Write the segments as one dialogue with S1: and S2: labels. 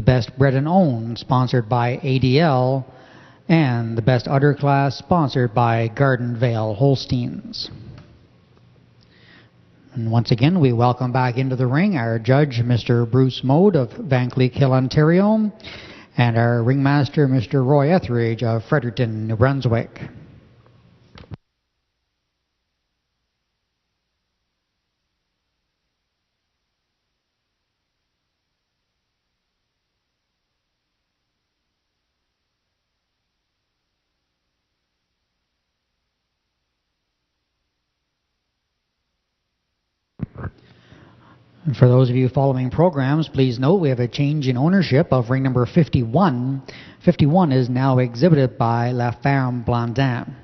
S1: Best Bred and Owned, sponsored by ADL, and the Best Udder class, sponsored by Garden Vale Holsteins. And once again, we welcome back into the ring our judge, Mr. Bruce Mode of Van Cleek Hill, Ontario, and our ringmaster, Mr. Roy Etheridge of Fredericton, New Brunswick. And for those of you following programs, please note we have a change in ownership of ring number 51. 51 is now exhibited by La Ferme Blandin.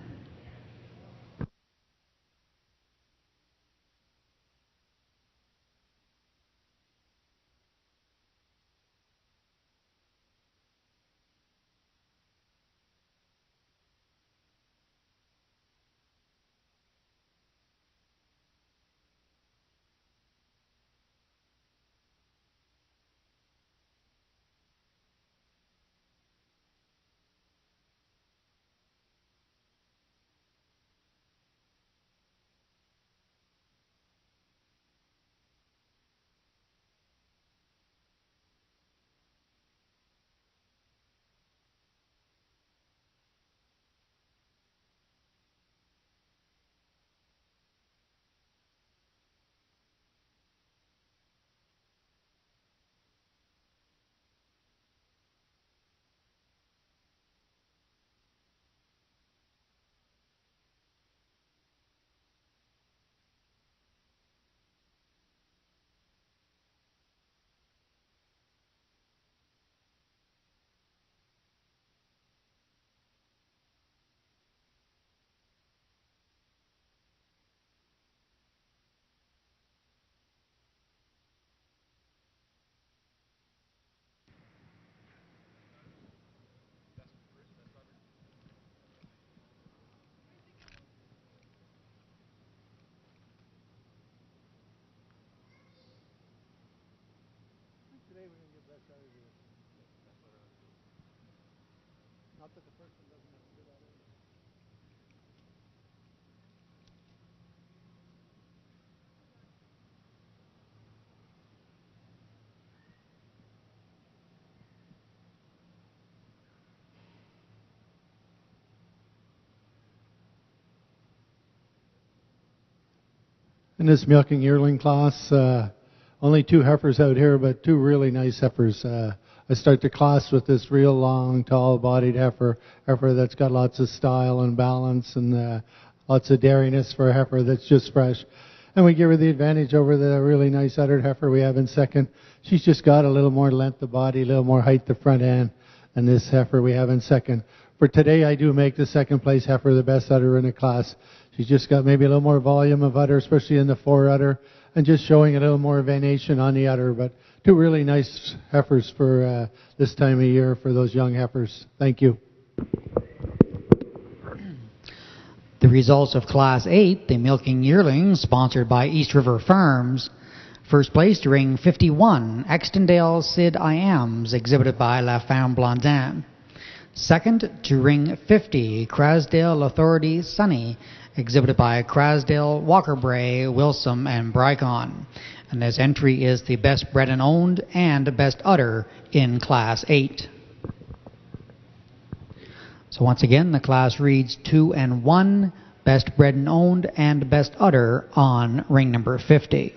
S2: In this milking yearling class, only two heifers out here, but two really nice heifers. I start the class with this real long, tall-bodied heifer that's got lots of style and balance and lots of dairyness for a heifer that's just fresh. And we give her the advantage over the really nice uddered heifer we have in second. She's just got a little more length of body, a little more height the front end than this heifer we have in second. For today, I do make the second place heifer the best udder in the class. She's just got maybe a little more volume of udder, especially in the fore udder, and just showing a little more venation on the udder. But two really nice heifers for this time of year for those young heifers. Thank you.
S1: The results of Class 8, the Milking Yearling, sponsored by East River Farms. First place to ring 51, Extondale Sid Iams, exhibited by La Femme Blondin. Second to ring 50, Crasdale Authority Sunny, exhibited by Crasdale, Walkerbray, Wilson, and Brycon. And this entry is the Best Bred and Owned and Best Udder in Class 8. So once again, the class reads 2 and 1, Best Bred and Owned and Best Udder on ring number 50.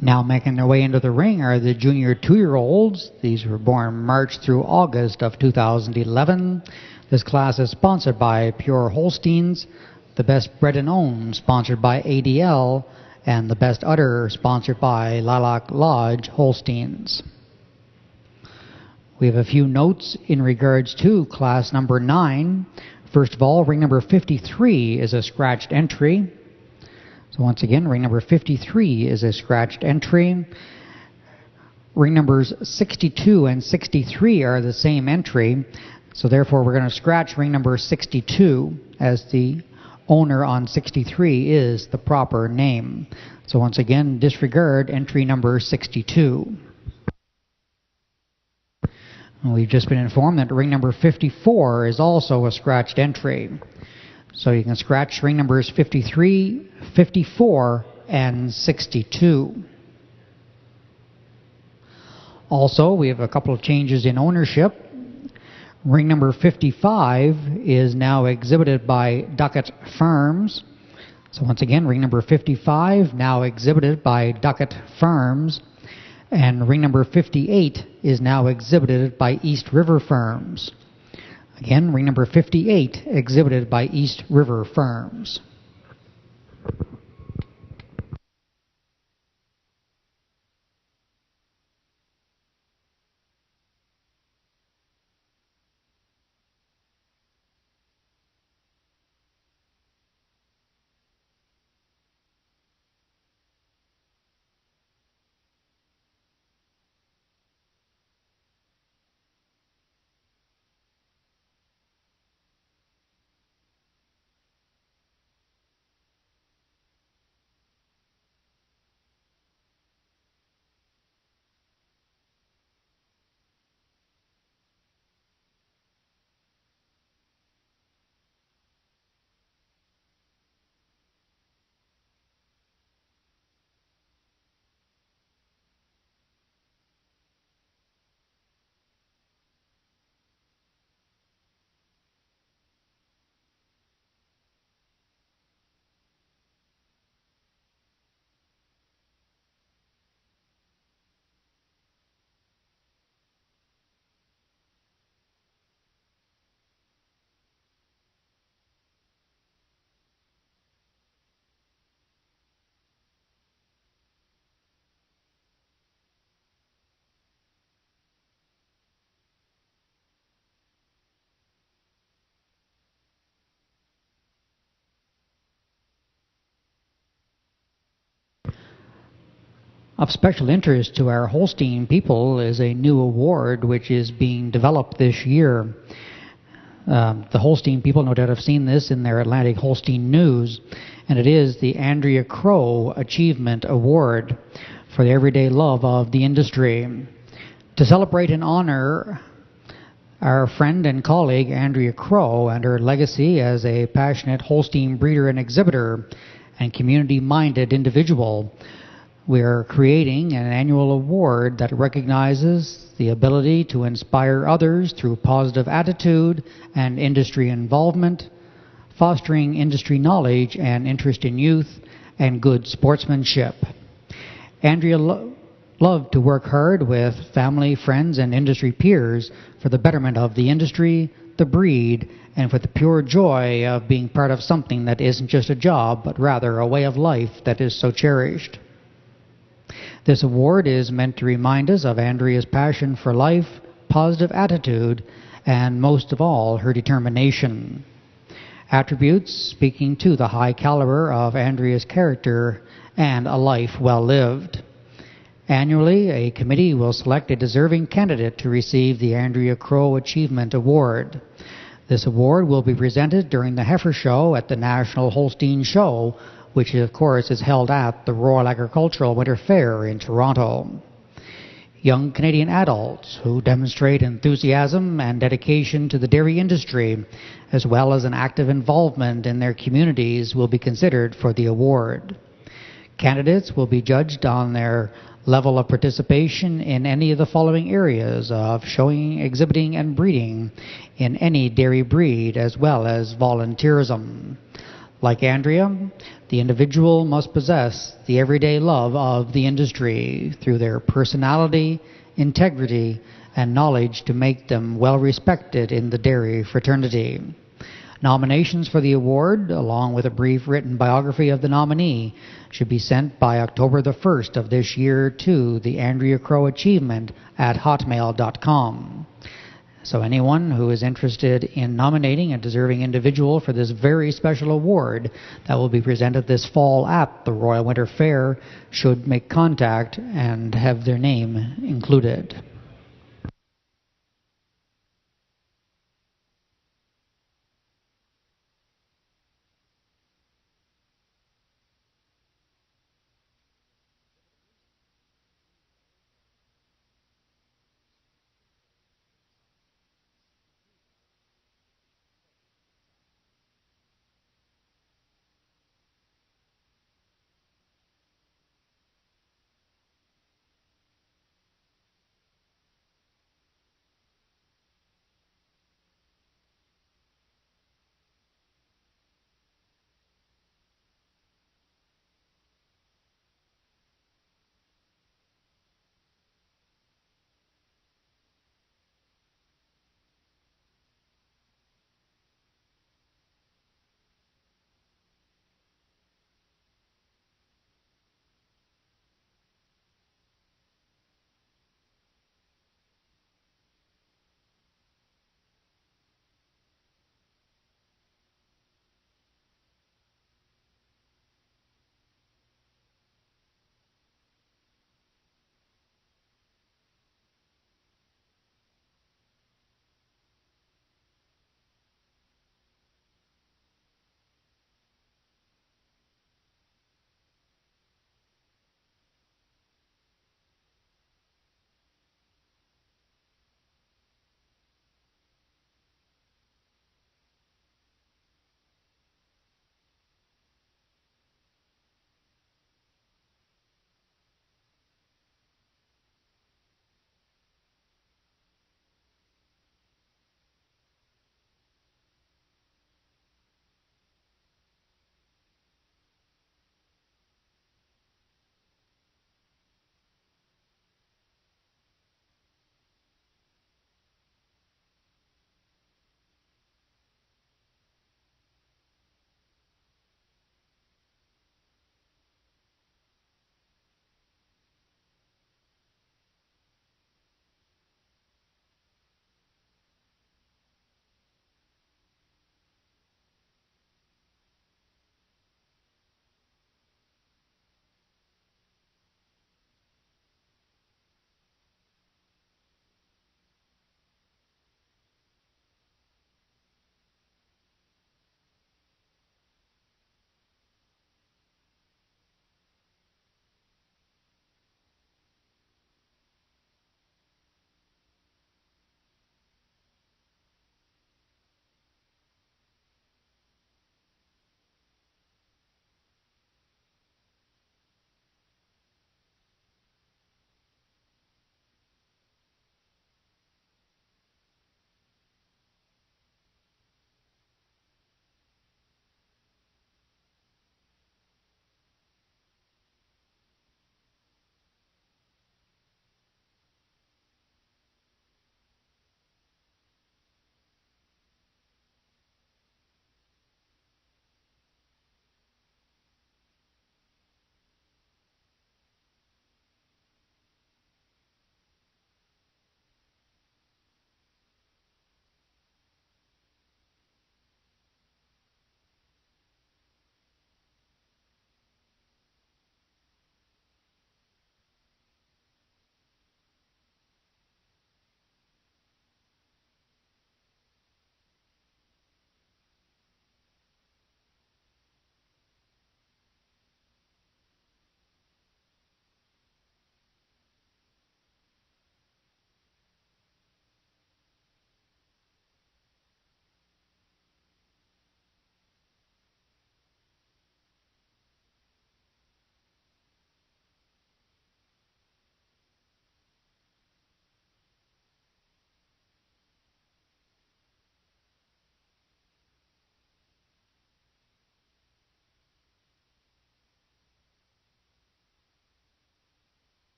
S1: Now making their way into the ring are the junior 2-year-olds. These were born March through August of 2011. This class is sponsored by Pure Holsteins, the Best Bred and Owned sponsored by ADL, and the Best Udder sponsored by Lilac Lodge Holsteins. We have a few notes in regards to class number 9. First of all, ring number 53 is a scratched entry. So once again, ring number 53 is a scratched entry. Ring numbers 62 and 63 are the same entry. So therefore, we're going to scratch ring number 62 as the owner on 63 is the proper name. So once again, disregard entry number 62. We've just been informed that ring number 54 is also a scratched entry. So you can scratch ring numbers 53, 54, and 62. Also, we have a couple of changes in ownership. Ring number 55 is now exhibited by Duckett Farms. So once again, ring number 55 now exhibited by Duckett Farms. And ring number 58 is now exhibited by East River Farms. Again, ring number 58 exhibited by East River Farms. Of special interest to our Holstein people is a new award which is being developed this year. The Holstein people no doubt have seen this in their Atlantic Holstein News, and it is the Andrea Crow Achievement Award for the everyday love of the industry. To celebrate and honor our friend and colleague Andrea Crow and her legacy as a passionate Holstein breeder and exhibitor and community-minded individual, we are creating an annual award that recognizes the ability to inspire others through positive attitude and industry involvement, fostering industry knowledge and interest in youth, and good sportsmanship. Andrea loved to work hard with family, friends, and industry peers for the betterment of the industry, the breed, and for the pure joy of being part of something that isn't just a job, but rather a way of life that is so cherished. This award is meant to remind us of Andrea's passion for life, positive attitude, and most of all, her determination. Attributes speaking to the high caliber of Andrea's character and a life well lived. Annually, a committee will select a deserving candidate to receive the Andrea Crow Achievement Award. This award will be presented during the Heifer Show at the National Holstein Show, which of course is held at the Royal Agricultural Winter Fair in Toronto. Young Canadian adults who demonstrate enthusiasm and dedication to the dairy industry, as well as an active involvement in their communities, will be considered for the award. Candidates will be judged on their level of participation in any of the following areas of showing, exhibiting, and breeding in any dairy breed, as well as volunteerism: Like Andrea, the individual must possess the everyday love of the industry through their personality, integrity, and knowledge to make them well respected in the dairy fraternity. Nominations for the award, along with a brief written biography of the nominee, should be sent by October the 1st of this year to the Andrea Crow Achievement at hotmail.com. So anyone who is interested in nominating a deserving individual for this very special award that will be presented this fall at the Royal Winter Fair should make contact and have their name included.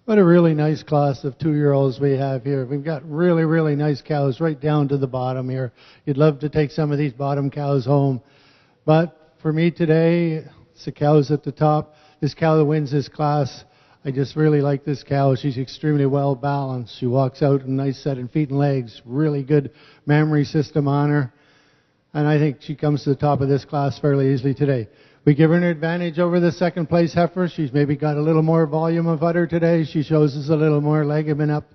S2: What a really nice class of 2-year-olds we have here. We've got really, really nice cows right down to the bottom here. You'd love to take some of these bottom cows home. But for me today, it's the cows at the top. This cow that wins this class, I just really like this cow. She's extremely well balanced. She walks out in a nice set of feet and legs, really good mammary system on her. And I think she comes to the top of this class fairly easily today. We give her an advantage over the second place heifer. She's maybe got a little more volume of udder today. She shows us a little more legumen up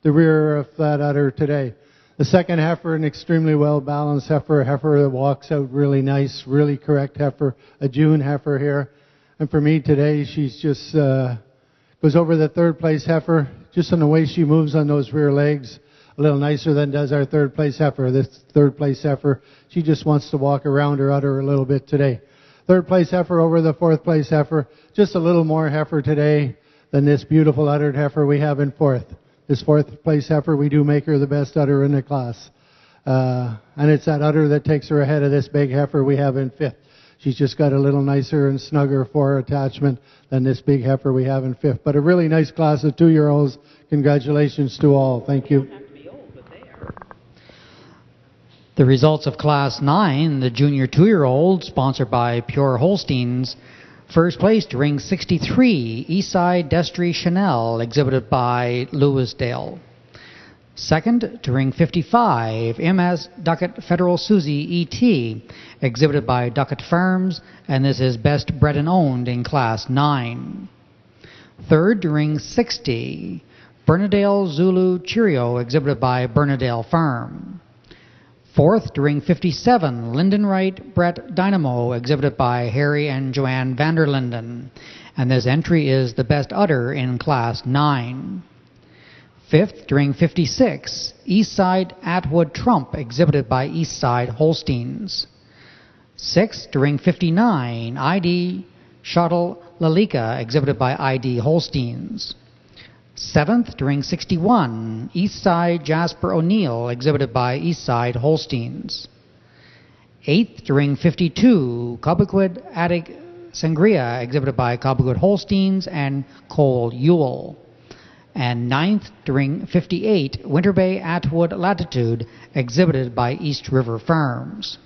S2: the rear of that udder today. The second heifer, an extremely well balanced heifer, a heifer that walks out really nice, really correct heifer, a June heifer here. And for me today, she's just goes over the third place heifer, just on the way she moves on those rear legs, a little nicer than does our third place heifer. This third place heifer, she just wants to walk around her udder a little bit today. Third place heifer over the fourth place heifer. Just a little more heifer today than this beautiful uddered heifer we have in fourth. This fourth place heifer, we do make her the best udder in the class. And it's that udder that takes her ahead of this big heifer we have in fifth. She's just got a little nicer and snugger fore attachment than this big heifer we have in fifth. But a really nice class of 2-year-olds. Congratulations to all. Thank you.
S1: The results of Class 9, the junior 2-year-old, sponsored by Pure Holsteins. First place to ring 63, Eastside Destry Chanel, exhibited by Lewisdale. Second to ring 55, MS Duckett Federal Susie ET, exhibited by Duckett Farms, and this is best bred and owned in Class 9. Third to ring 60, Bernadale Zulu Cheerio, exhibited by Bernadale Farm. Fourth to ring 57, Lindenwright Brett Dynamo, exhibited by Harry and Joanne Vanderlinden. And this entry is the best udder in Class 9. Fifth to ring 56, Eastside Atwood Trump, exhibited by Eastside Holsteins. Sixth to ring 59, ID Shuttle Lalika, exhibited by ID Holsteins. Seventh to ring 61, Eastside Jasper O'Neill, exhibited by Eastside Holsteins. Eighth to ring 52, Cobequid Attic Sangria, exhibited by Cobequid Holsteins and Cole Ewell. And ninth to ring 58, Winter Bay Atwood Latitude, exhibited by East River Farms.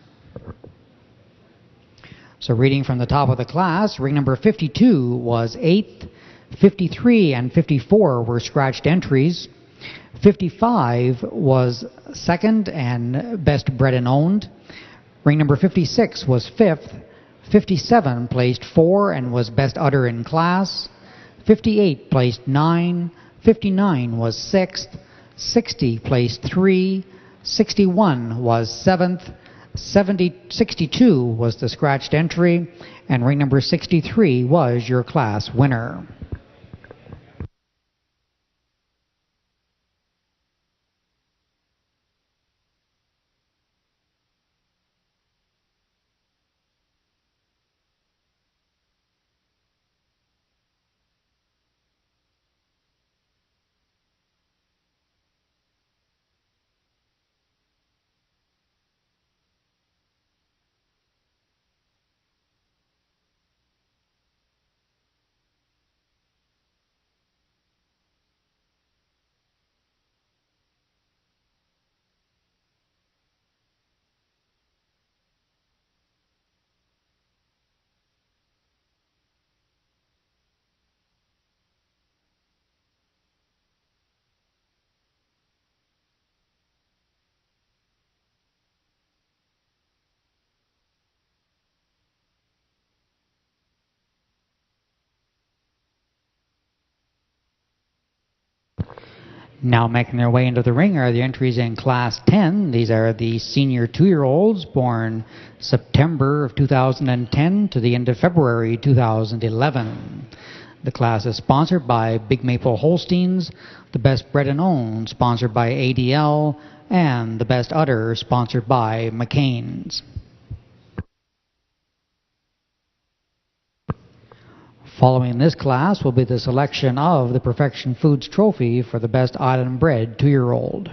S1: So reading from the top of the class, ring number 52 was 8th, 53 and 54 were scratched entries. 55 was second and best bred and owned. Ring number 56 was 5th. 57 placed 4 and was best udder in class. 58 placed 9. 59 was 6th. 60 placed 3. 61 was 7th. 62 was the scratched entry. And ring number 63 was your class winner. Now making their way into the ring are the entries in Class 10. These are the senior 2-year-olds born September of 2010 to the end of February 2011. The class is sponsored by Big Maple Holsteins, the best bred and owned sponsored by ADL, and the best udder sponsored by McCain's. Following this class will be the selection of the Perfection Foods Trophy for the best island bred 2-year-old.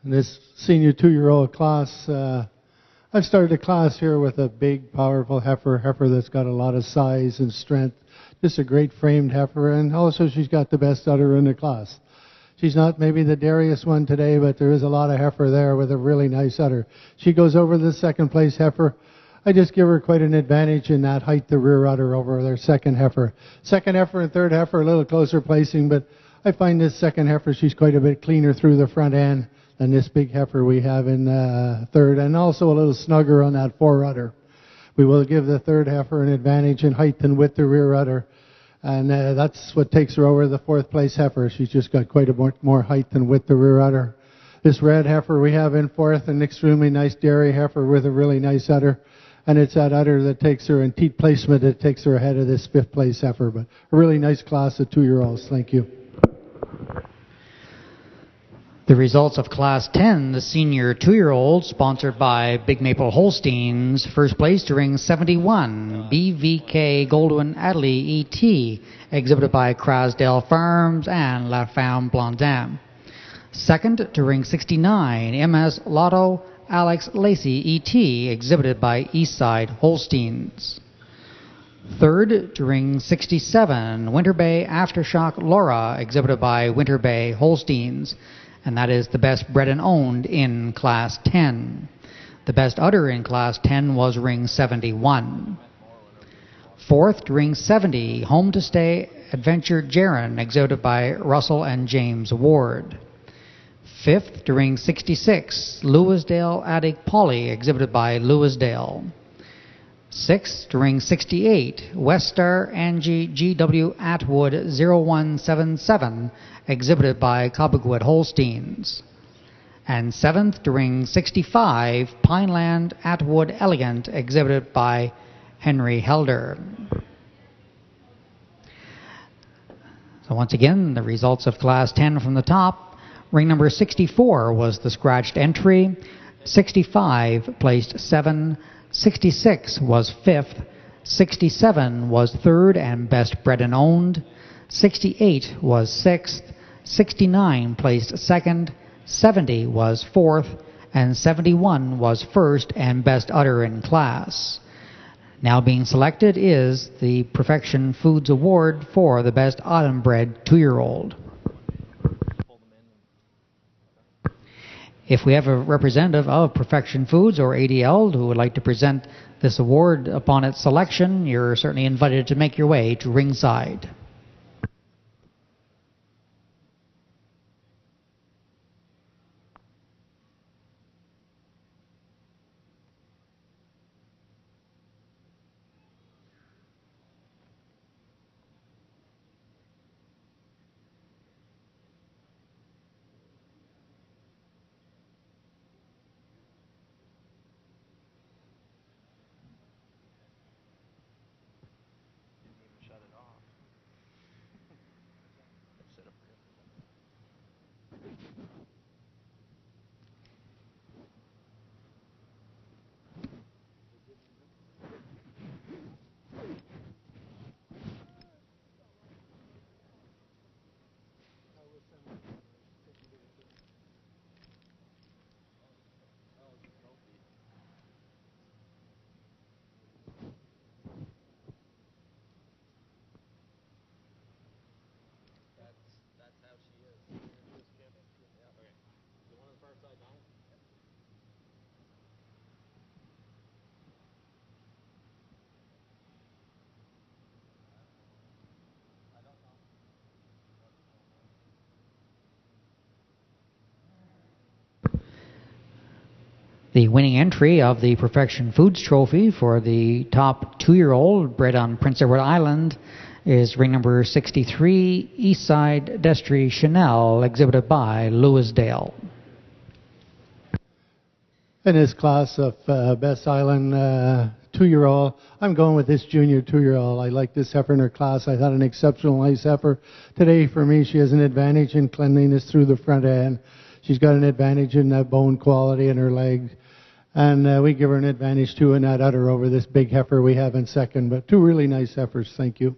S2: In this senior 2-year-old class, I've started a class here with a big, powerful heifer that's got a lot of size and strength. Just a great framed heifer, and also she's got the best udder in the class. She's not maybe the dairyest one today, but there is a lot of heifer there with a really nice udder. She goes over the second place heifer. I just give her quite an advantage in that height, the rear udder over their second heifer. Second heifer and third heifer a little closer placing, but I find this second heifer, she's quite a bit cleaner through the front end than this big heifer we have in third, and also a little snugger on that fore udder. We will give the third heifer an advantage in height and width the rear udder, and that's what takes her over the fourth place heifer. She's just got quite a bit more height and width the rear udder. This red heifer we have in fourth, an extremely nice dairy heifer with a really nice udder, and it's that udder that takes her in teat placement that takes her ahead of this fifth place heifer. But a really nice class of 2-year-olds. Thank you.
S1: The results of Class 10, the senior 2-year-old, sponsored by Big Maple Holsteins. First place to ring 71, BVK Goldwyn Adderley ET, exhibited by Crasdale Farms and La Femme Blondin. Second to ring 69, MS Lotto Alex Lacey ET, exhibited by Eastside Holsteins. Third to ring 67, Winter Bay Aftershock Laura, exhibited by Winter Bay Holsteins, and that is the best bred and owned in Class 10. The best udder in Class 10 was ring 71. Fourth to ring 70, Home to Stay Adventure Jaron, exhibited by Russell and James Ward. Fifth to ring 66, Lewisdale Attic Polly, exhibited by Lewisdale. Sixth to ring 68, Westar Angie G.W. Atwood 0177, exhibited by Cobequid Holsteins. And seventh to ring 65, Pineland Atwood Elegant, exhibited by Henry Helder. So once again, the results of Class 10 from the top. Ring number 64 was the scratched entry. 65 placed 7. 66 was 5th. 67 was 3rd and best bred and owned. 68 was 6th. 69 placed 2nd. 70 was 4th. And 71 was 1st and best udder in class. Now being selected is the Perfection Foods Award for the best autumn bred 2-year-old. If we have a representative of Perfection Foods or ADL who would like to present this award upon its selection, you're certainly invited to make your way to ringside. The winning entry of the Perfection Foods Trophy for the top 2-year-old bred on Prince Edward Island is ring number 63, Eastside Destry Chanel, exhibited by Lewisdale.
S2: In this class of Best Island 2-year-old, I'm going with this junior 2-year-old. I like this heifer in her class. I thought an exceptional nice heifer. Today, for me, she has an advantage in cleanliness through the front end. She's got an advantage in that bone quality in her leg. And we give her an advantage, too, in that udder over this big heifer we have in second. But two really nice heifers. Thank you.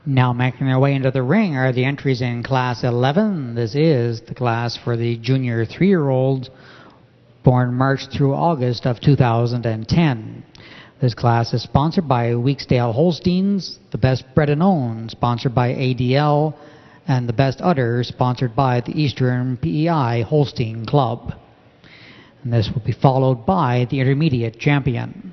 S1: Now making their way into the ring are the entries in Class 11. This is the class for the junior 3-year-olds born March through August of 2010. This class is sponsored by Weeksdale Holsteins, the Best Bred and Owned, sponsored by ADL, and the Best Udder, sponsored by the Eastern PEI Holstein Club. And this will be followed by the Intermediate Champion.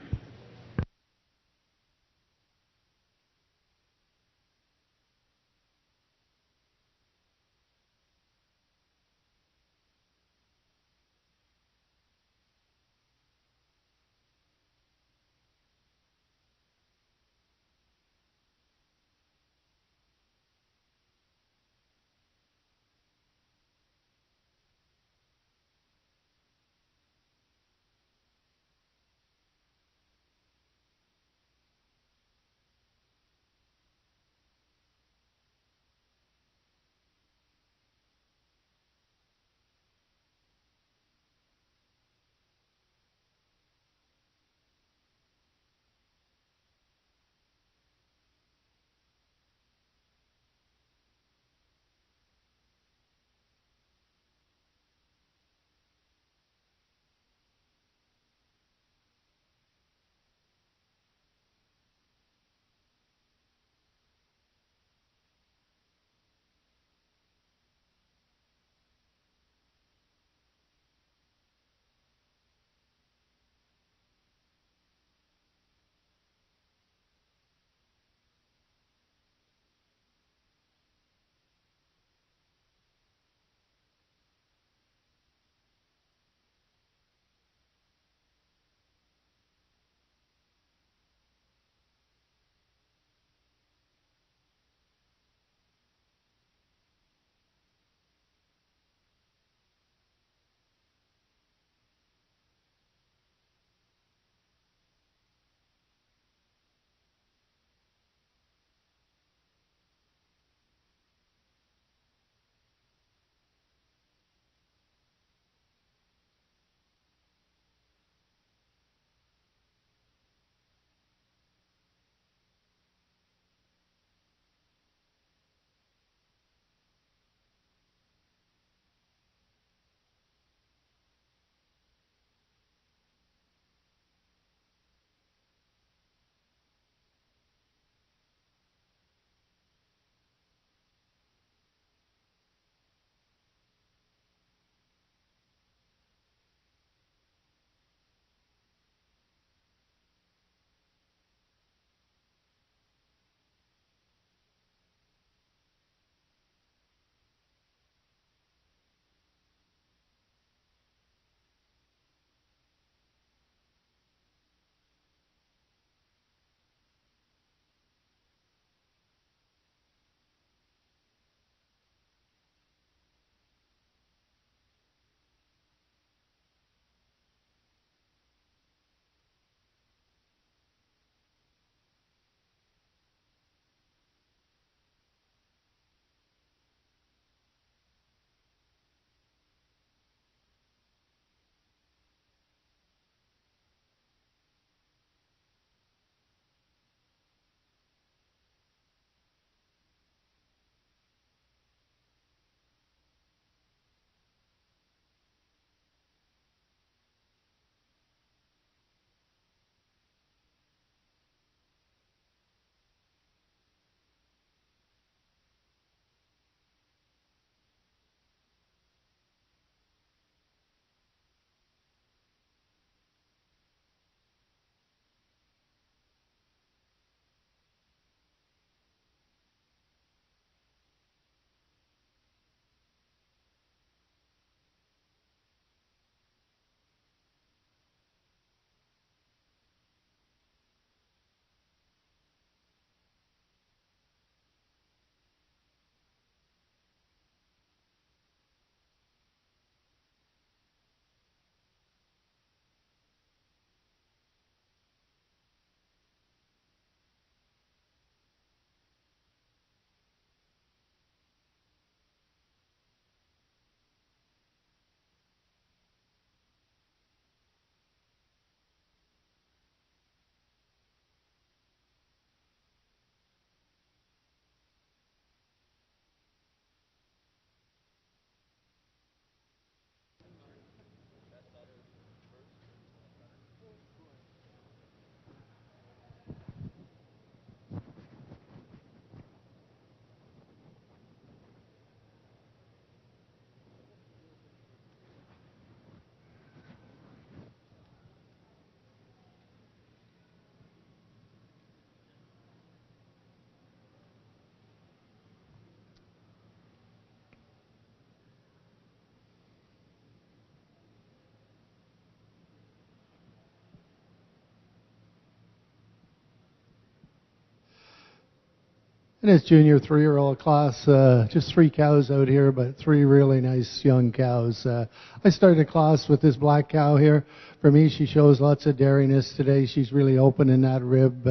S2: In this junior 3-year-old class, just 3 cows out here, but 3 really nice young cows. I started the class with this black cow here. For me, she shows lots of dairiness today. She's really open in that rib,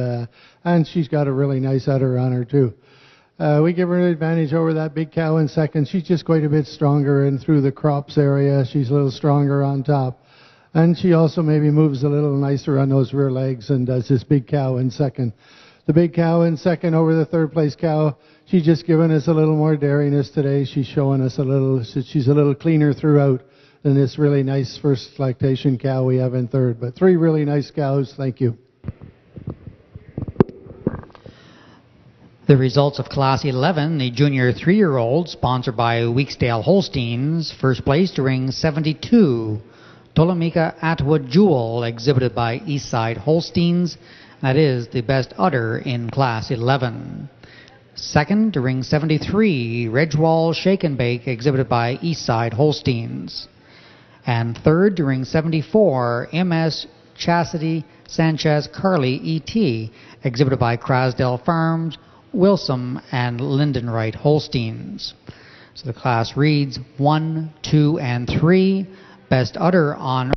S2: and she's got a really nice udder on her too. We give her an advantage over that big cow in second. She's just quite a bit stronger in through the crops area. She's a little stronger on top. And she also maybe moves a little nicer on those rear legs and does this big cow in second. The big cow in second over the third place cow. She's just given us a little more dairiness today. She's showing us she's a little cleaner throughout than this really nice first lactation cow we have in third. But 3 really nice cows. Thank you.
S1: The results of Class 11, the junior 3-year-old, sponsored by Weeksdale Holsteins. First place to ring 72, Tolemika Atwood Jewel, exhibited by Eastside Holsteins. That is the best udder in Class 11. Second to ring 73, Ridgewall Shake and Bake, exhibited by Eastside Holsteins. And third to ring 74, MS Chastity Sanchez Carly ET, exhibited by Crasdale Farms, Wilson and Lindenwright Holsteins. So the class reads 1, 2, and 3. Best udder on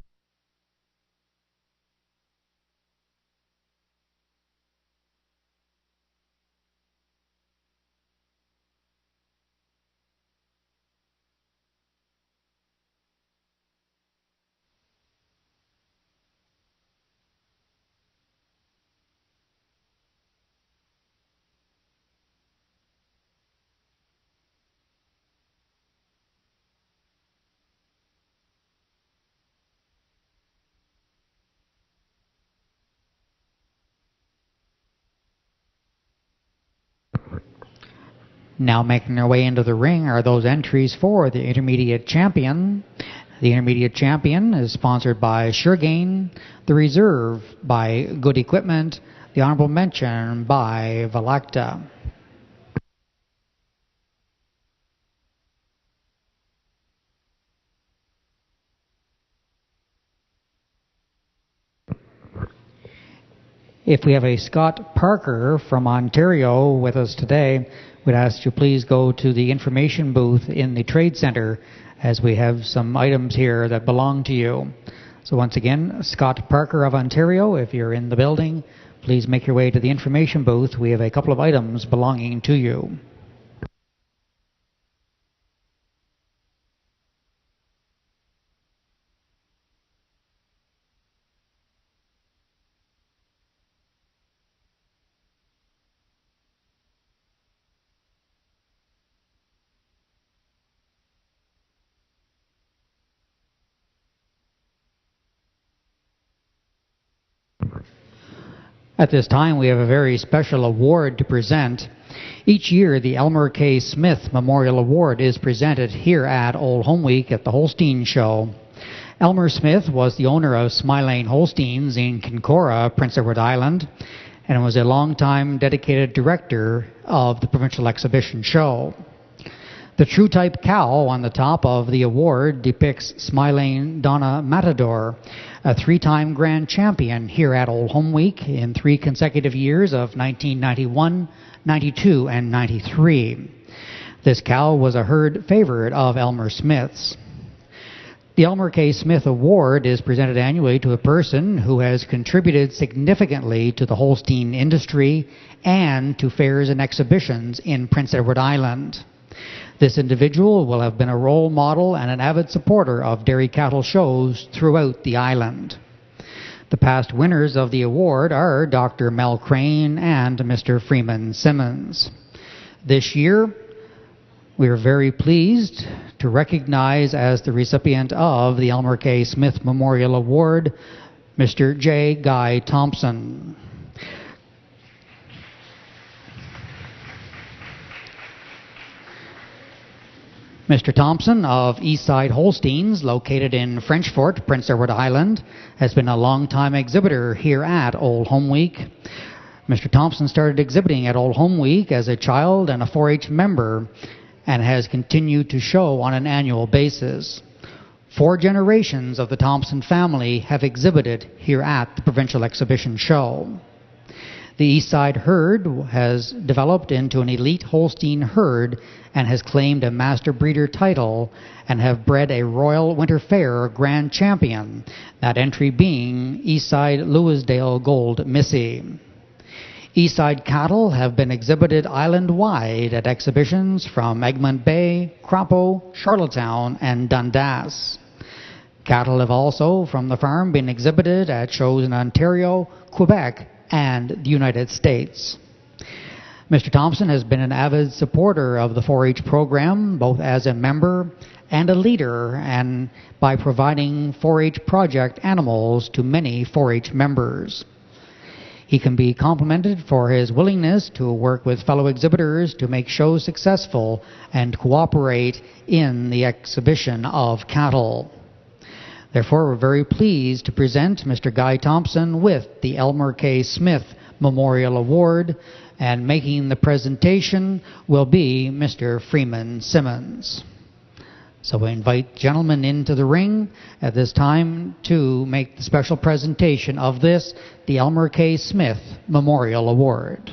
S1: Now making their way into the ring are those entries for the Intermediate Champion. The Intermediate Champion is sponsored by Suregain, the Reserve by Good Equipment, the Honorable Mention by Velacta. If we have a Scott Parker from Ontario with us today, we'd ask you please go to the information booth in the Trade Center, as we have some items here that belong to you. So once again, Scott Parker of Ontario, if you're in the building, please make your way to the information booth. We have a couple of items belonging to you. At this time, we have a very special award to present. Each year, the Elmer K. Smith Memorial Award is presented here at Old Home Week at the Holstein Show. Elmer Smith was the owner of Smilane Holsteins in Kincora, Prince Edward Island, and was a longtime dedicated director of the Provincial Exhibition Show. The True Type cow on the top of the award depicts Smilane Donna Matador, a 3-time grand champion here at Old Home Week in 3 consecutive years of 1991, 92, and 93. This cow was a herd favorite of Elmer Smith's. The Elmer K. Smith Award is presented annually to a person who has contributed significantly to the Holstein industry and to fairs and exhibitions in Prince Edward Island. This individual will have been a role model and an avid supporter of dairy cattle shows throughout the island. The past winners of the award are Dr. Mel Crane and Mr. Freeman Simmons. This year, we are very pleased to recognize as the recipient of the Elmer K. Smith Memorial Award, Mr. J. Guy Thompson. Mr. Thompson of Eastside Holsteins, located in French Fort, Prince Edward Island, has been a long-time exhibitor here at Old Home Week. Mr. Thompson started exhibiting at Old Home Week as a child and a 4-H member, and has continued to show on an annual basis. 4 generations of the Thompson family have exhibited here at the Provincial Exhibition Show. The Eastside herd has developed into an elite Holstein herd and has claimed a master breeder title and have bred a Royal Winter Fair Grand Champion, that entry being Eastside Louisdale Gold Missy. Eastside cattle have been exhibited island-wide at exhibitions from Egmont Bay, Crapo, Charlottetown, and Dundas. Cattle have also, from the farm, been exhibited at shows in Ontario, Quebec, and the United States. Mr. Thompson has been an avid supporter of the 4-H program, both as a member and a leader, and by providing 4-H project animals to many 4-H members. He can be complimented for his willingness to work with fellow exhibitors to make shows successful and cooperate in the exhibition of cattle. Therefore, we're very pleased to present Mr. Guy Thompson with the Elmer K. Smith Memorial Award, and making the presentation will be Mr. Freeman Simmons. So we invite gentlemen into the ring at this time to make the special presentation of this, the Elmer K. Smith Memorial Award.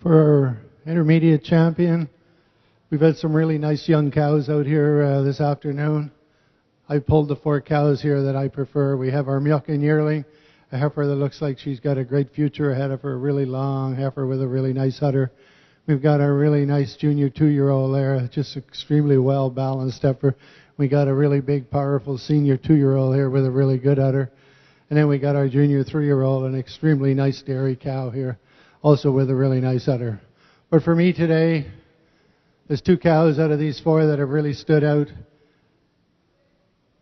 S2: For our intermediate champion, we've had some really nice young cows out here this afternoon. I pulled the 4 cows here that I prefer. We have our Milking Yearling, a heifer that looks like she's got a great future ahead of her, a really long heifer with a really nice udder. We've got our really nice junior 2-year-old there, just extremely well balanced heifer. We got a really big, powerful senior 2-year-old here with a really good udder. And then we got our junior 3-year-old, an extremely nice dairy cow here, also with a really nice udder. But for me today, there's 2 cows out of these 4 that have really stood out.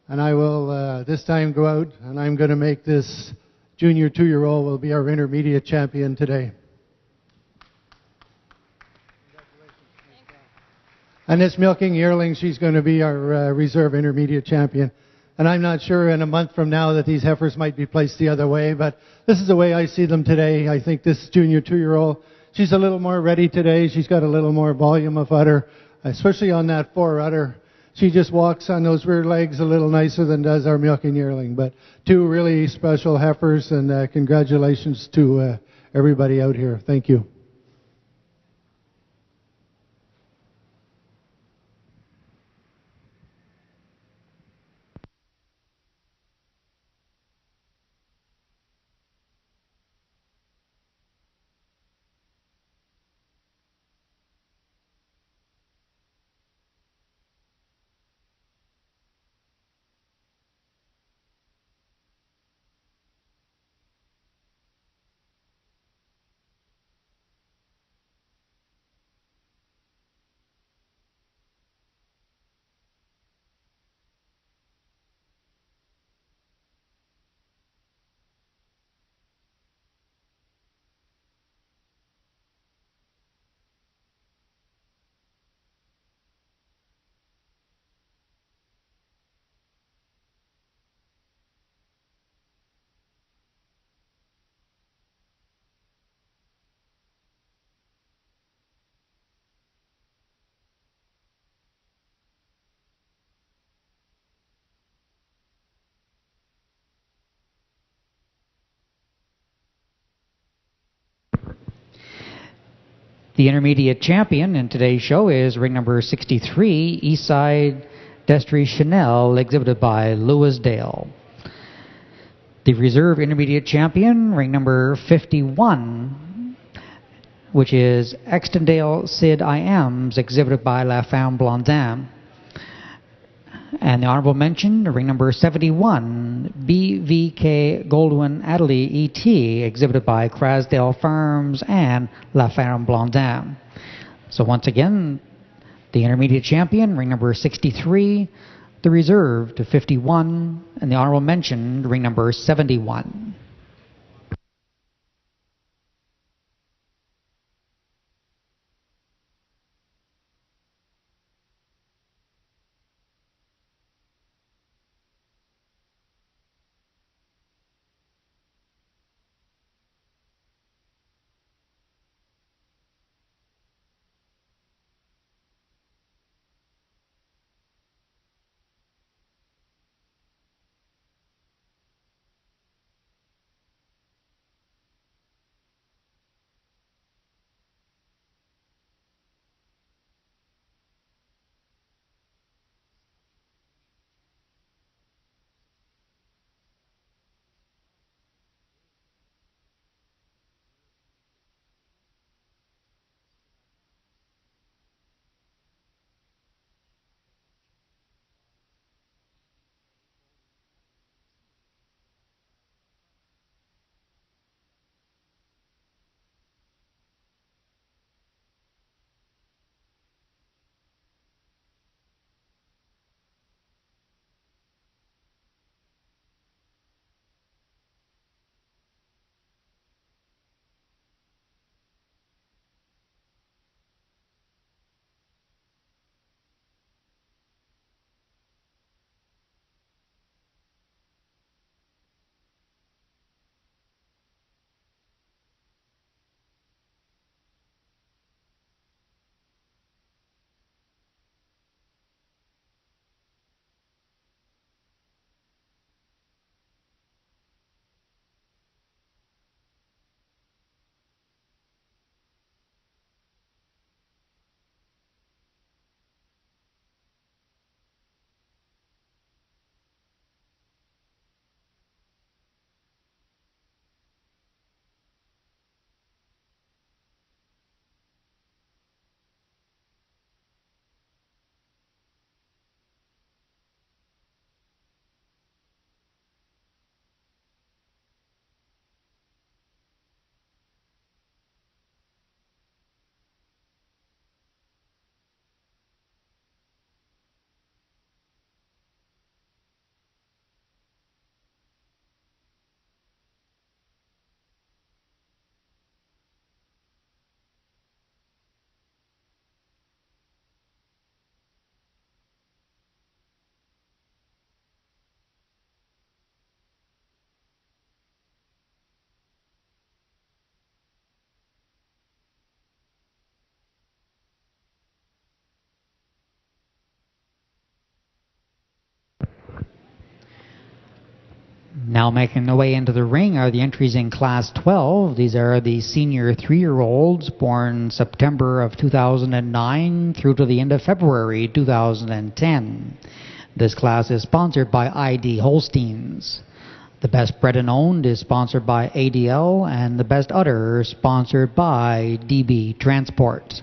S2: And I will this time go out and I'm going to make this junior 2-year-old will be our intermediate champion today. And this Milking Yearling, she's going to be our reserve intermediate champion. And I'm not sure in a month from now that these heifers might be placed the other way, but this is the way I see them today. I think this junior 2-year-old, she's a little more ready today. She's got a little more volume of udder, especially on that 4 udder. She just walks on those rear legs a little nicer than does our Milking Yearling. But 2 really special heifers, and congratulations to everybody out here. Thank you.
S1: The intermediate champion in today's show is ring number 63, Eastside Destry Chanel, exhibited by Lewis Dale. The reserve intermediate champion, ring number 51, which is Extondale Sid IMs, exhibited by La Femme Blondin. And the honorable mention, ring number 71, BVK Goldwyn Adderley ET, exhibited by Crasdale Farms and La Femme Blondin. So once again, the intermediate champion, ring number 63, the reserve to 51, and the honorable mention, ring number 71. Now making their way into the ring are the entries in Class 12. These are the senior 3-year-olds born September of 2009 through to the end of February 2010. This class is sponsored by ID Holsteins. The Best Bred and Owned is sponsored by ADL, and the Best Udder sponsored by DB Transport.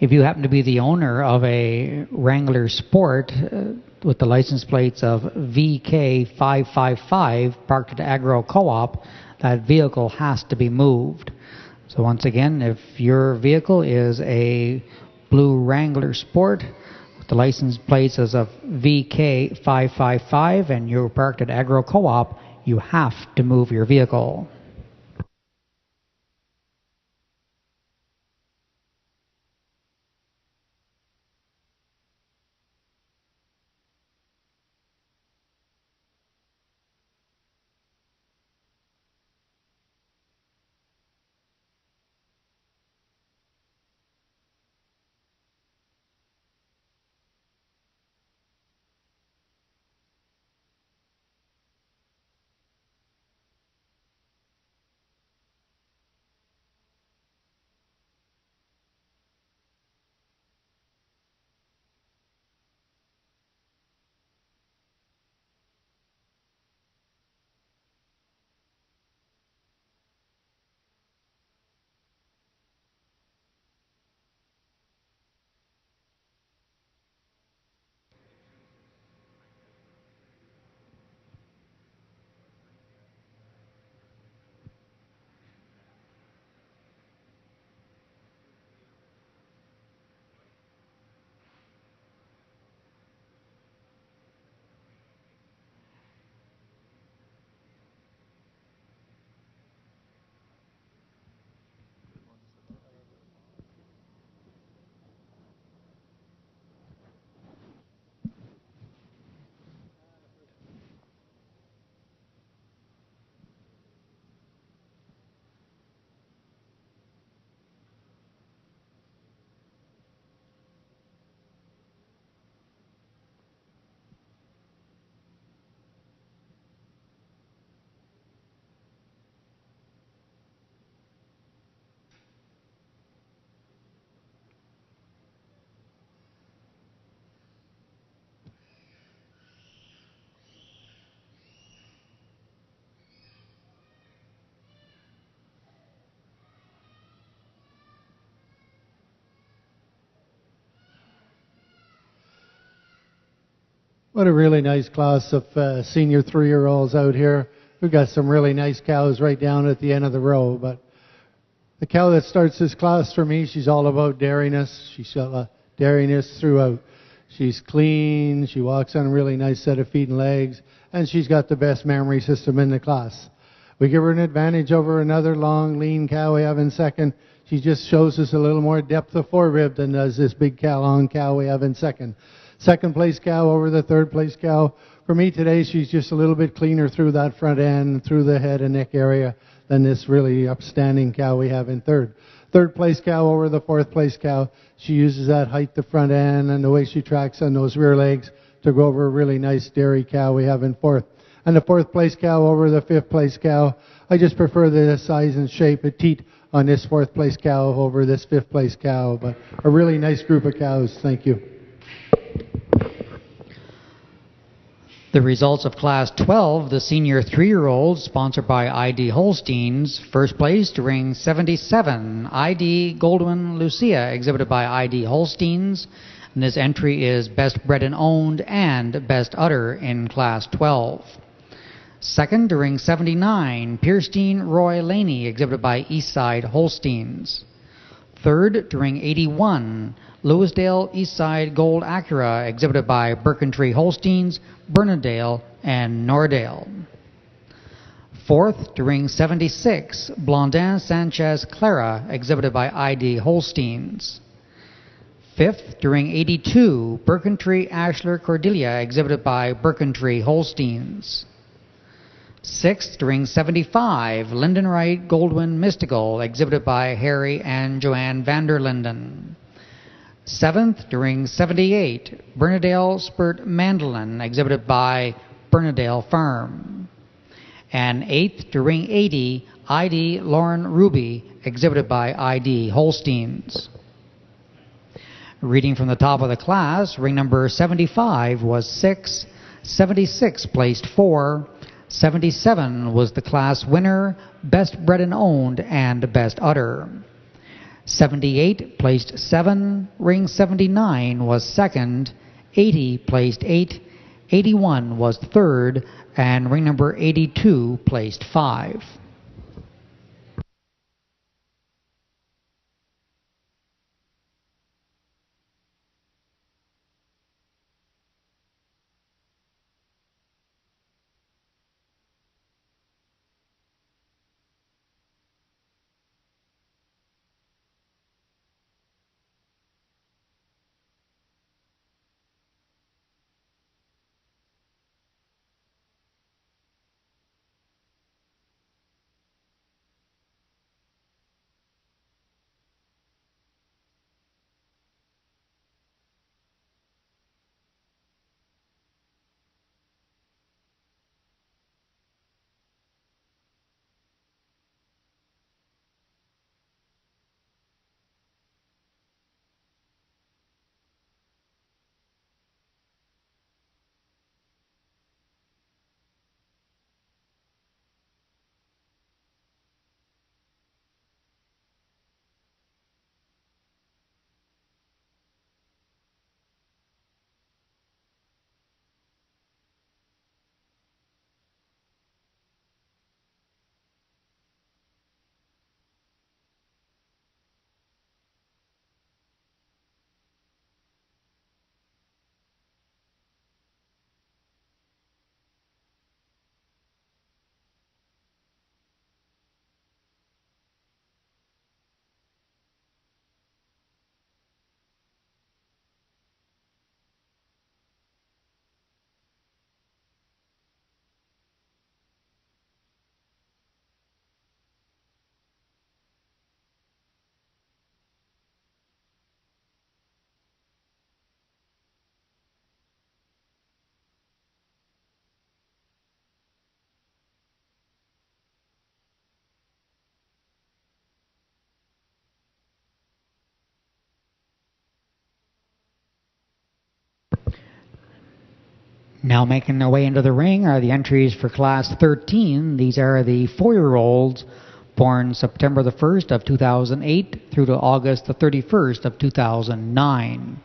S1: If you happen to be the owner of a Wrangler Sport with the license plates of VK555 parked at Agro Co-op, that vehicle has to be moved. So once again, if your vehicle is a blue Wrangler Sport with the license plates as of VK555 and you're parked at Agro Co-op, you have to move your vehicle.
S2: What a really nice class of senior 3-year-olds out here. We've got some really nice cows right down at the end of the row. But the cow that starts this class for me, she's all about dairiness. She's got dairiness throughout. She's clean. She walks on a really nice set of feet and legs. And she's got the best memory system in the class. We give her an advantage over another long, lean cow we have in second. She just shows us a little more depth of forerib than does this big long cow we have in second. Second place cow over the third place cow. For me today, she's just a little bit cleaner through that front end, through the head and neck area than this really upstanding cow we have in third. Third place cow over the fourth place cow. She uses that height, the front end, and the way she tracks on those rear legs to go over a really nice dairy cow we have in fourth. And the fourth place cow over the fifth place cow. I just prefer the size and shape of teat on this fourth place cow over this fifth place cow. But a really nice group of cows. Thank you.
S1: The results of Class 12, the senior 3-year-olds, sponsored by ID Holsteins. First place to ring 77, ID Goldwyn Lucia, exhibited by ID Holsteins. And this entry is Best Bred and Owned and Best Udder in Class 12. Second to ring 79, Pierstein Roy Laney, exhibited by Eastside Holsteins. Third to ring 81, Lewisdale Eastside Gold Acura, exhibited by Birkentree Holsteins, Bernadale, and Nordale. Fourth to ring 76, Blondin Sanchez Clara, exhibited by ID Holsteins. Fifth to ring 82, Birkentree Ashler Cordelia, exhibited by Birkentree Holsteins. Sixth to ring 75, Lindenwright Goldwyn Mystical, exhibited by Harry and Joanne Vanderlinden. Seventh to ring 78, Bernadale Spurt Mandolin, exhibited by Bernadale Farm. And eighth to ring 80, ID Lauren Ruby, exhibited by ID Holsteins. Reading from the top of the class, ring number 75 was 6, 76 placed 4, 77 was the class winner, Best Bred and Owned, and Best Udder. 78 placed 7, ring 79 was second, 80 placed 8, 81 was third, and ring number 82 placed 5. Now making their way into the ring are the entries for Class 13. These are the 4-year-olds born September the 1st of 2008 through to August the 31st of 2009.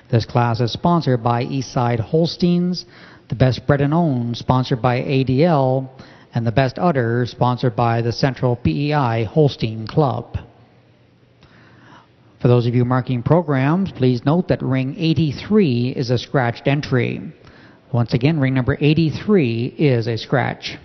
S1: This class is sponsored by Eastside Holsteins, the Best Bred and Owned sponsored by ADL, and the Best Udder sponsored by the Central PEI Holstein Club. For those of you marking programs, please note that ring 83 is a scratched entry. Once again, ring number 83 is a scratch.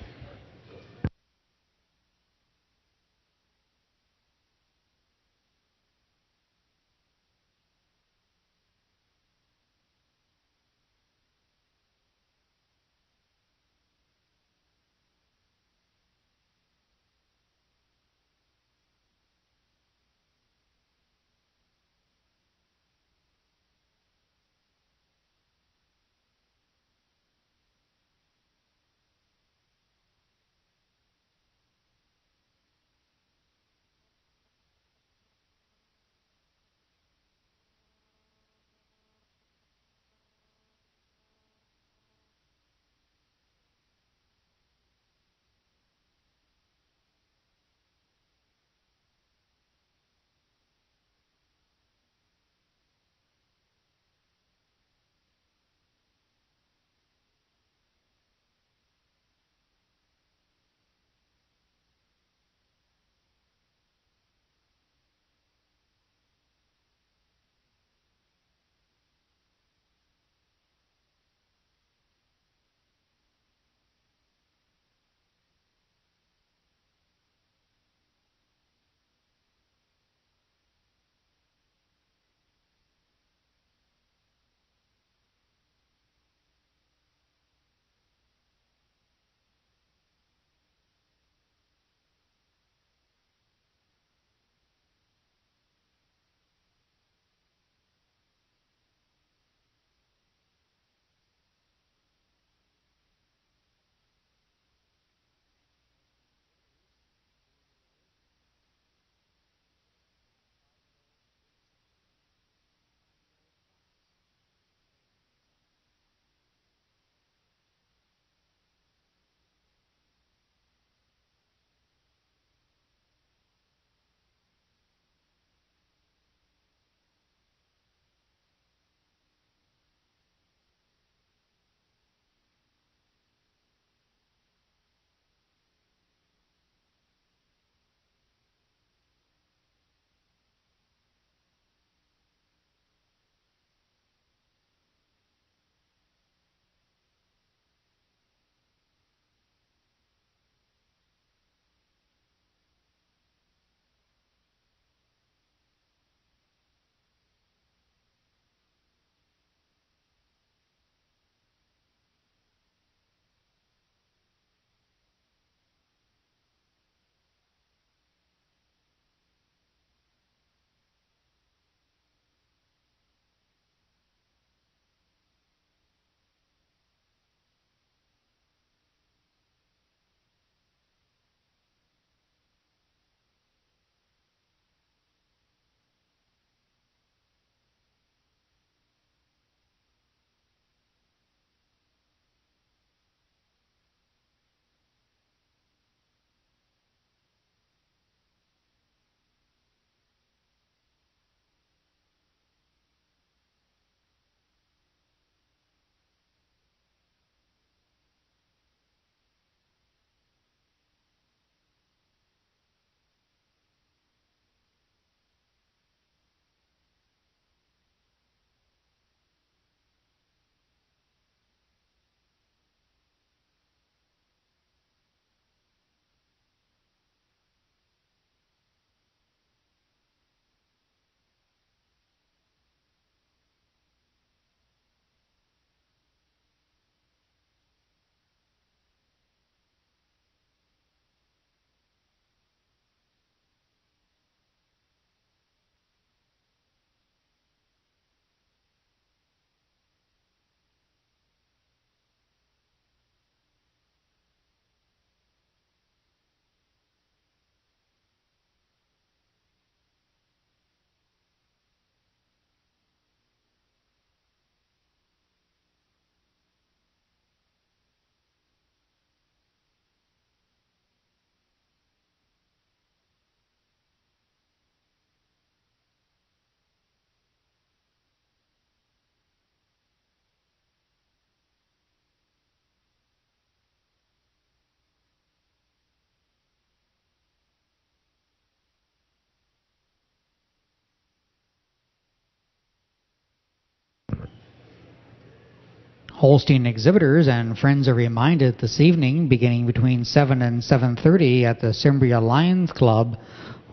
S1: Holstein exhibitors and friends are reminded this evening, beginning between 7 and 7:30 at the Cimbria Lions Club,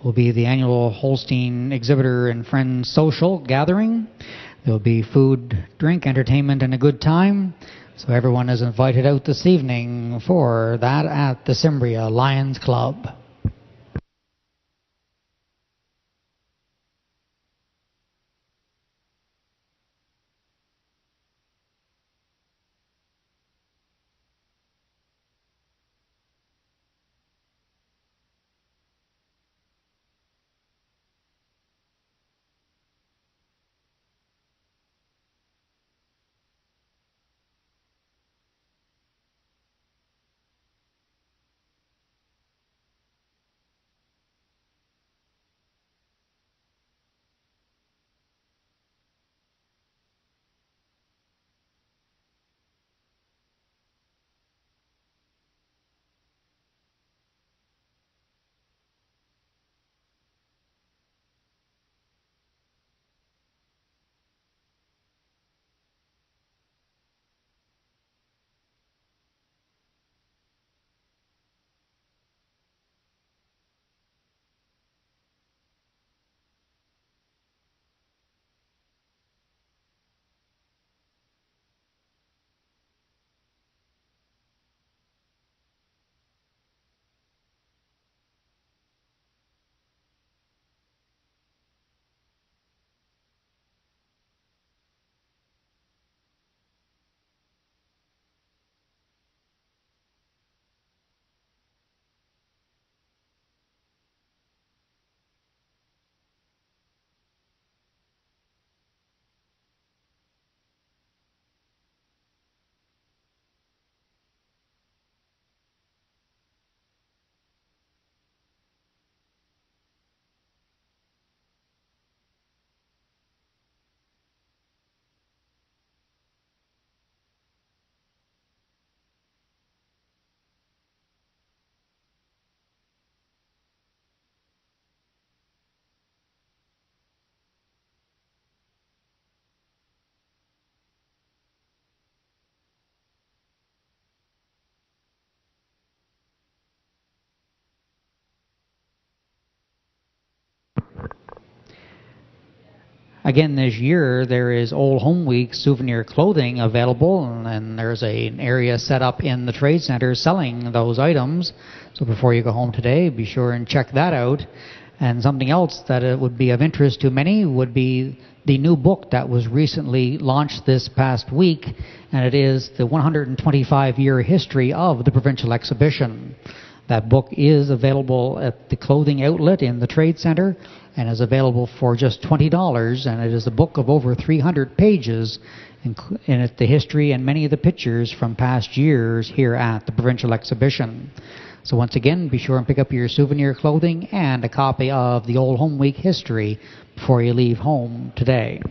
S1: will be the annual Holstein Exhibitor and Friends Social Gathering. There will be food, drink, entertainment, and a good time. So everyone is invited out this evening for that at the Cimbria Lions Club. Again, this year there is Old Home Week souvenir clothing available, and there's an area set up in the trade center selling those items. So before you go home today, be sure and check that out. And something else that it would be of interest to many would be the new book that was recently launched this past week, and it is the 125-year history of the provincial exhibition. That book is available at the clothing outlet in the trade center and is available for just $20, and it is a book of over 300 pages in it, the history and many of the pictures from past years here at the provincial exhibition. So once again, be sure and pick up your souvenir clothing and a copy of the Old Home Week history before you leave home today.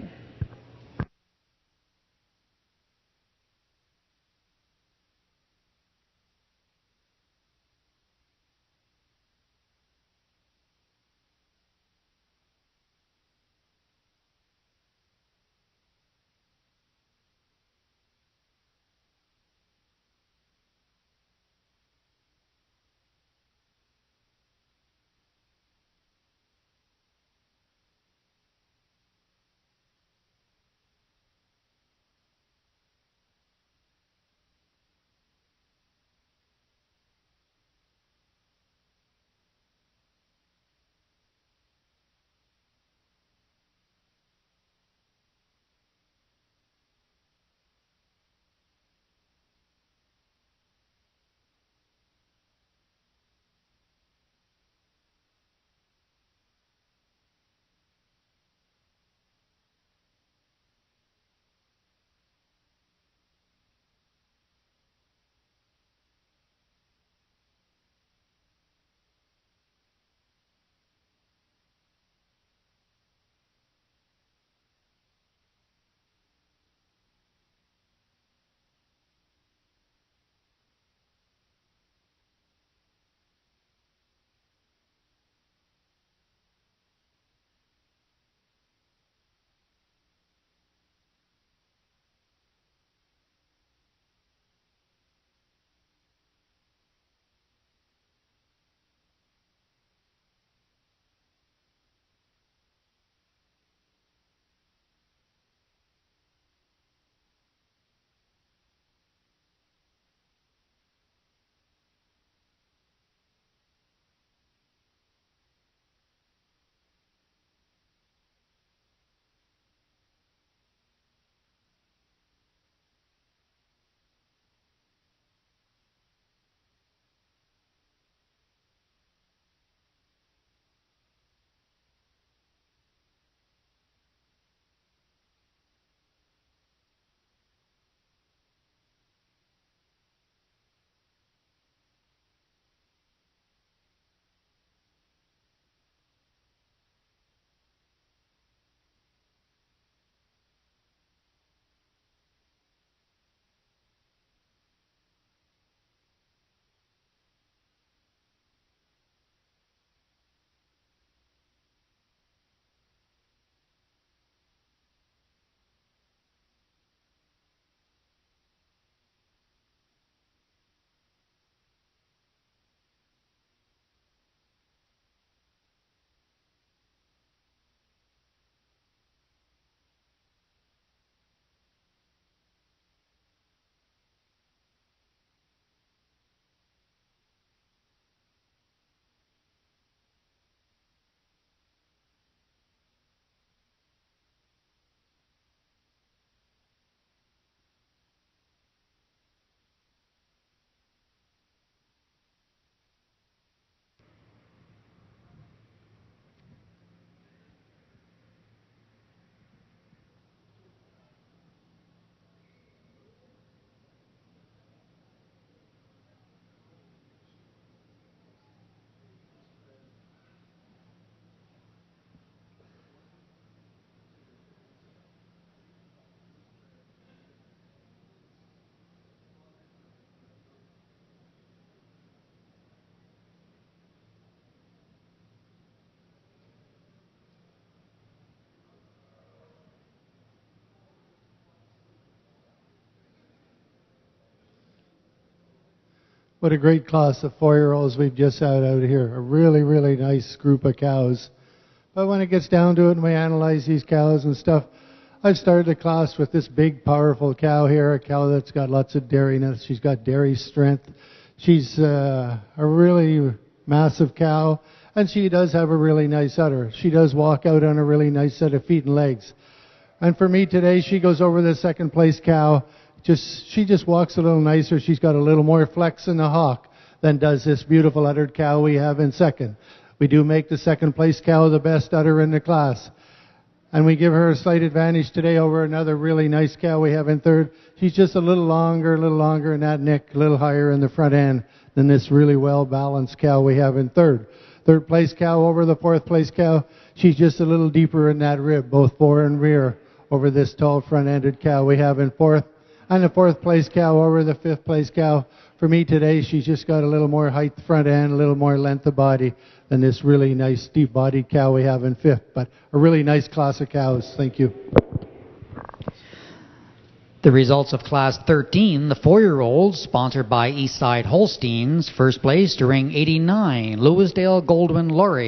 S2: What a great class of 4-year-olds we've just had out here. A really, really nice group of cows. But when it gets down to it and we analyze these cows and stuff, I've started the class with this big, powerful cow here, a cow that's got lots of dairiness. She's got dairy strength. She's a really massive cow, and she does have a really nice udder. She does walk out on a really nice set of feet and legs. And for me today, she goes over the second place cow. She just walks a little nicer. She's got a little more flex in the hock than does this beautiful uddered cow we have in second. We do make the second place cow the best udder in the class. And we give her a slight advantage today over another really nice cow we have in third. She's just a little longer in that neck, a little higher in the front end than this really well-balanced cow we have in third. Third place cow over the fourth place cow, she's just a little deeper in that rib, both fore and rear, over this tall front-ended cow we have in fourth. And the fourth place cow over the fifth place cow. For me today, she's just got a little more height front end, a little more length of body than this really nice deep-bodied cow we have in fifth. But a really nice class of cows. Thank you.
S1: The results of Class 13, the 4-year-olds, sponsored by Eastside Holsteins. First place to ring 89, Louisdale Goldwyn Laurie.